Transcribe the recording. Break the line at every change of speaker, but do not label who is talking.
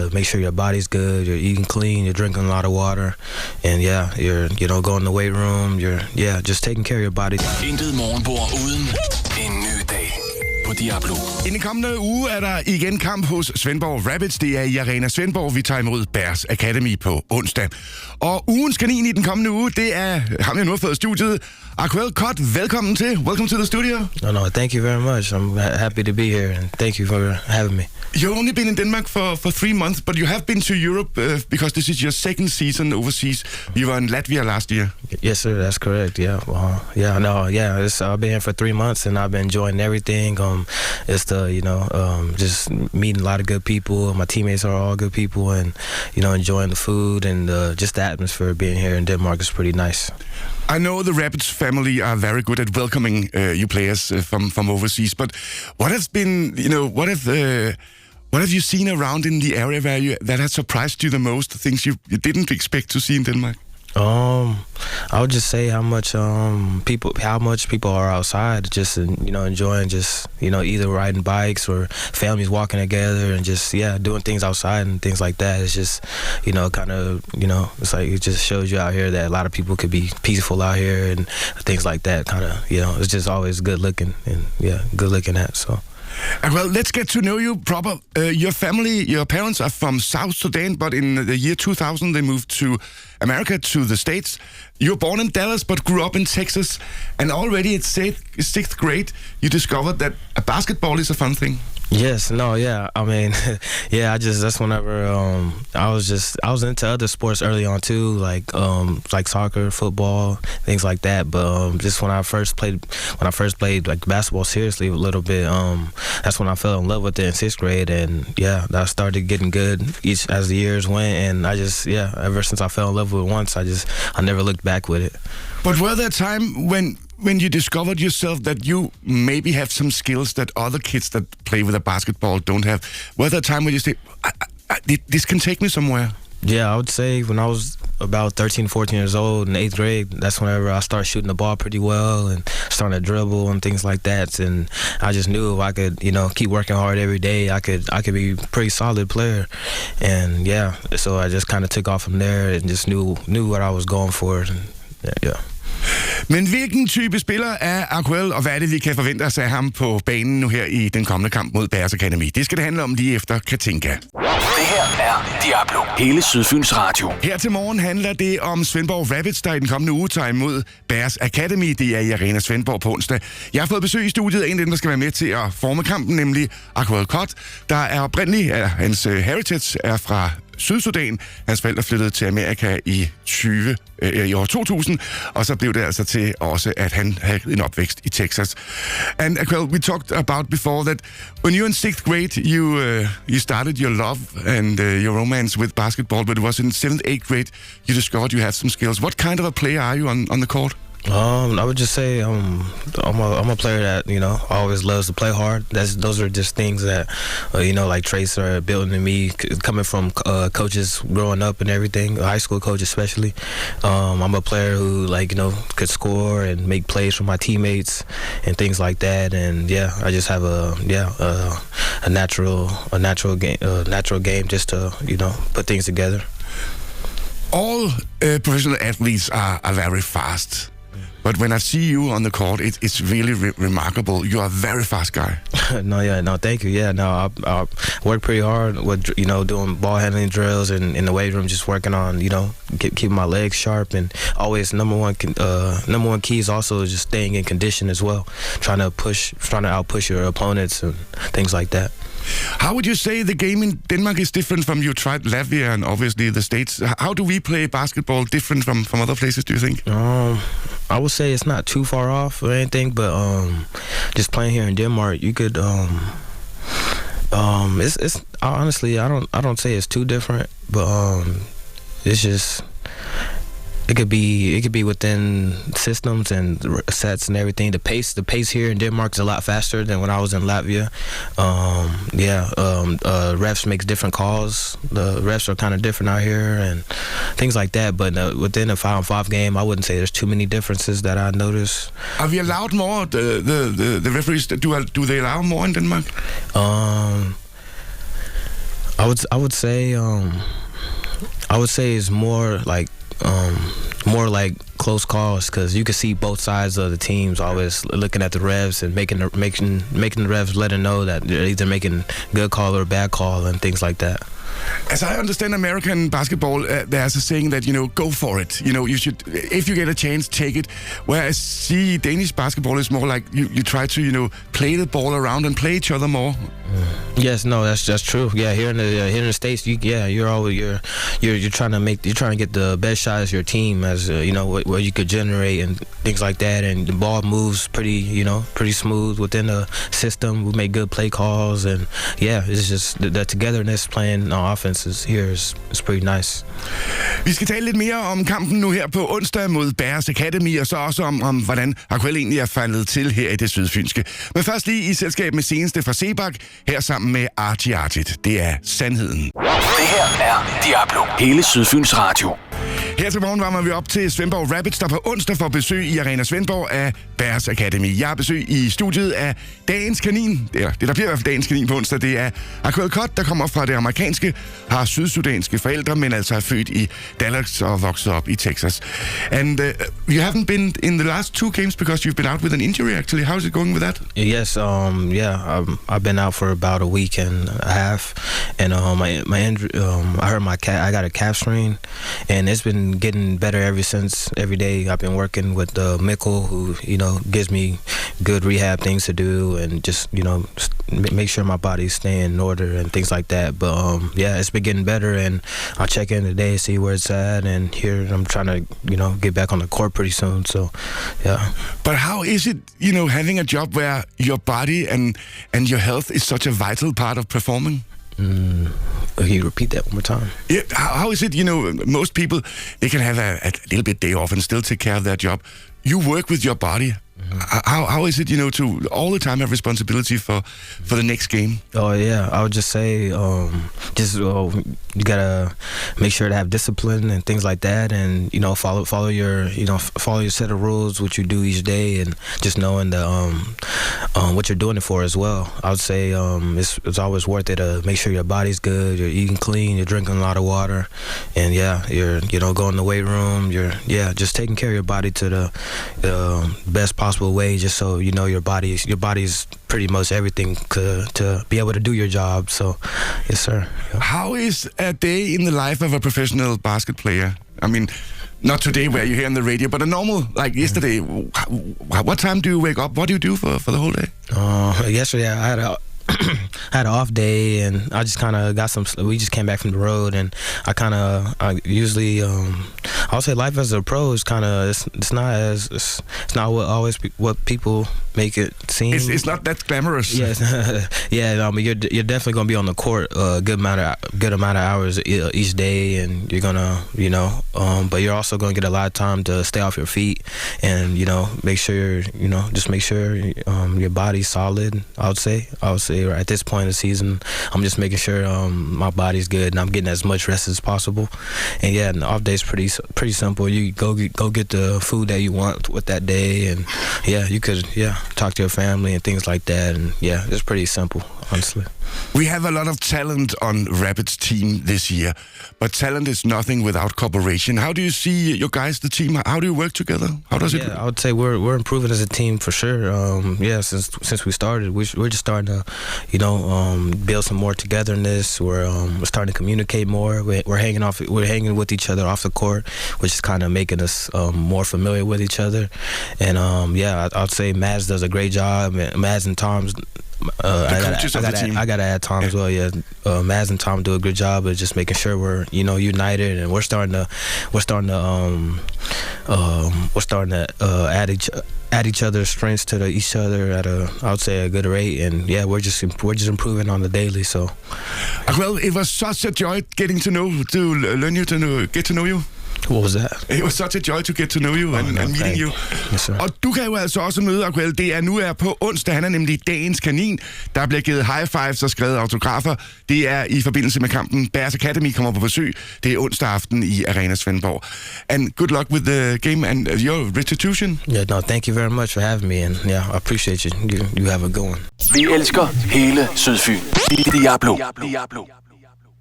to make sure your body's good, you're eating clean, you're drinking a lot of water, and you're going to the weight room, you're just taking care of your body.
Intet morgenbord uden en ny dag på Diablo.
I den kommende uge er der igen kamp hos Svendborg Rabbits. Det er i Arena Svendborg. Vi tager imod Bærs Academy på onsdag. Og ugens kanin i den kommende uge, det er ham, jeg nu har fået i studiet. Akuel Kot, velkommen til. Welcome to the studio.
No, thank you very much. I'm happy to be here, and thank you for having me.
You've only been in Denmark for 3 months, but you have been to Europe because this is your second season overseas. You were in Latvia last year.
Yes, sir. That's correct. Yeah. I've been here for 3 months, and I've been enjoying everything. It's just meeting a lot of good people. My teammates are all good people, and enjoying the food and just the atmosphere. Being here in Denmark is pretty nice.
I know the Rabbits family are very good at welcoming you players from overseas, but what has been, what have you seen around in the area that has surprised you the most? Things you didn't expect to see in Denmark?
I would just say how much people are outside, just enjoying either riding bikes or families walking together and just doing things outside and things like that. It's just it's like it just shows you out here that a lot of people could be peaceful out here and things like that. It's just always good looking and good looking at. So.
Well, let's get to know you proper. Your family, your parents are from South Sudan, but in the year 2000 they moved to America, to the States. You were born in Dallas, but grew up in Texas. And already at 6th grade, you discovered that basketball is a fun thing.
Yes, no, yeah. I mean, that's whenever I was into other sports early on too, like soccer, football, things like that. But just when I first played like basketball seriously a little bit, that's when I fell in love with it in 6th grade, and I started getting good as the years went, and I just ever since I fell in love with it once, I never looked back with it.
But were there a time when you discovered yourself that you maybe have some skills that other kids that play with a basketball don't have? Was there a time when you say, this can take me somewhere?
Yeah, I would say when I was about 13, 14 years old in 8th grade, that's whenever I started shooting the ball pretty well and starting to dribble and things like that. And I just knew if I could, keep working hard every day, I could be a pretty solid player. And so I just kind of took off from there and just knew what I was going for. And,
Men hvilken type spiller er Akuel, og hvad er det, vi kan forvente os af ham på banen nu her i den kommende kamp mod Bærs Academy? Det skal det handle om lige efter Katinka.
Det her er Diablo. Hele Sydfyns Radio.
Her til morgen handler det om Svendborg Rabbits, der i den kommende uge tager imod Bærs Academy. Det er i Arena Svendborg på onsdag. Jeg har fået besøg i studiet af en af dem, der skal være med til at forme kampen, nemlig Akuel Kot, der er oprindelig, hans heritage er fra Sydsudan. Hans forældre flyttede til Amerika i år 2000, og så blev det altså til også, at han havde en opvækst i Texas. And Akuel, we talked about before that when you were in 6th grade, you started your love and your romance with basketball, but it was in 7th, 8th grade you discovered you had some skills. What kind of a player are you on the court?
I would just say I'm a player that always loves to play hard. Those are just things that like traits are built into me, coming from coaches growing up and everything, high school coaches especially. I'm a player who could score and make plays for my teammates and things like that. And I just have a natural game just to put things together.
All professional athletes are very fast. But when I see you on the court, it's really remarkable. You are a very fast guy.
No, thank you. I work pretty hard with doing ball handling drills and in the weight room, just working on keeping my legs sharp, and always number one key is also just staying in condition as well, trying to outpush your opponents and things like that.
How would you say the game in Denmark is different from you tried Latvia and obviously the States? How do we play basketball different from other places, do you think?
I would say it's not too far off or anything, but just playing here in Denmark, you could it's honestly I don't say it's too different, but it's just it could be within systems and sets and everything. The pace here in Denmark is a lot faster than when I was in Latvia. Refs makes different calls. The refs are kind of different out here and things like that. But within a 5-on-5 game, I wouldn't say there's too many differences that I notice.
Are we allowed more? The referees do they allow more in Denmark?
I would say it's more like close calls, because you can see both sides of the teams always looking at the refs and making the refs let them know that they're either making good call or bad call and things like that.
As I understand American basketball, there's a saying that, go for it. You should, if you get a chance, take it. Whereas, see, Danish basketball is more like you try to, play the ball around and play each other more.
Yes, no, that's true. Yeah, here in the States, you're trying to get the best shot as your team, as what you could generate and things like that, and the ball moves pretty smooth within the system. We make good play calls, and yeah, it's just the togetherness playing on offenses here is pretty nice.
Vi skal tale lidt mere om kampen nu her på onsdag mod Bears Academy, og så også om hvordan Akuel egentlig er faldet til her i det sydfynske. Men først lige i selskab med seneste fra Sebak, her sammen med Archie. Det er sandheden.
Det her er Diablo. Hele Sydfyns Radio.
Her til morgen varmer vi op til Svendborg Rabbits, der på onsdag får besøg i Arena Svendborg af Bears Academy. Jeg har besøg i studiet af dagens kanin. Det der bliver i hvert fald dagens kanin på onsdag. Det er Akuel Kot, der kommer fra det amerikanske, har sydsudanske forældre, men altså er født i Dallas og vokset op i Texas. And you haven't been in the last 2 games because you've been out with an injury, actually. How's it going with that?
Yes, I've been out for about a week and a half, and my injury, I hurt I got a calf strain, and it's been getting better every day. I've been working with Mikkel, who gives me good rehab things to do, and just make sure my body's staying in order and things like that. But it's been getting better, and I'll check in today, see where it's at, and here I'm trying to get back on the court pretty soon. So yeah.
But how is it having a job where your body and your health is such a vital part of performing?
Can you repeat that one more time?
Yeah, how is it, most people, they can have a little bit day off and still take care of their job. You work with your body. How is it, to all the time have responsibility for the next game?
Oh yeah, I would just say, you gotta make sure to have discipline and things like that, and follow your set of rules, what you do each day, and just knowing what you're doing it for as well. I would say it's always worth it to make sure your body's good, you're eating clean, you're drinking a lot of water, and you're going to the weight room. You're just taking care of your body to the best possible way, just so your body's pretty much everything to be able to do your job. So yes, sir. Yeah.
How is a day in the life of a professional basket player? I mean, not today where you hear on the radio, but a normal, like yesterday. What time do you wake up? What do you do for the whole day?
Yesterday I had an off day, and I just kind of we just came back from the road, and I usually I'll say life as a pro is kind of it's not what people make it seem.
It's not that glamorous.
Yes, yeah. You're definitely gonna be on the court a good amount of hours each day, and you're gonna but you're also gonna get a lot of time to stay off your feet, and make sure your body's solid. I would say at this point in the season, I'm just making sure my body's good and I'm getting as much rest as possible. And the off day's pretty simple. You go get the food that you want with that day, and you could talk to your family and things like that. And it's pretty simple, honestly.
We have a lot of talent on Rabbits team this year, but talent is nothing without cooperation. How do you see your guys, the team? How do you work together? How does it?
I would say we're improving as a team for sure. Since we started, we're just starting to build some more togetherness. We're starting to communicate more. We're hanging with each other off the court, which is kind of making us more familiar with each other. And I'd say Mads does a great job. Mads and Tom's. I gotta add Tom as well. Yeah, Mads and Tom do a good job of just making sure we're united, and we're starting to add each other's strengths to each other at I would say a good rate, and we're just improving on the daily. So,
well, it was such a joy get to know you.
What was that?
It was such a joy to get to know you and meeting you.
Yes,
og du kan jo altså også møde Akuel. Det er nu på onsdag. Han er nemlig dagens kanin. Der bliver givet high fives og skrevet autografer. Det er i forbindelse med kampen. Bears Academy kommer på besøg. Det er onsdag aften i Arena Svendborg. And good luck with the game and your restitution.
Yeah, no, thank you very much for having me, and I appreciate you. You have a good one.
Vi elsker hele Sydfyn. Diablo.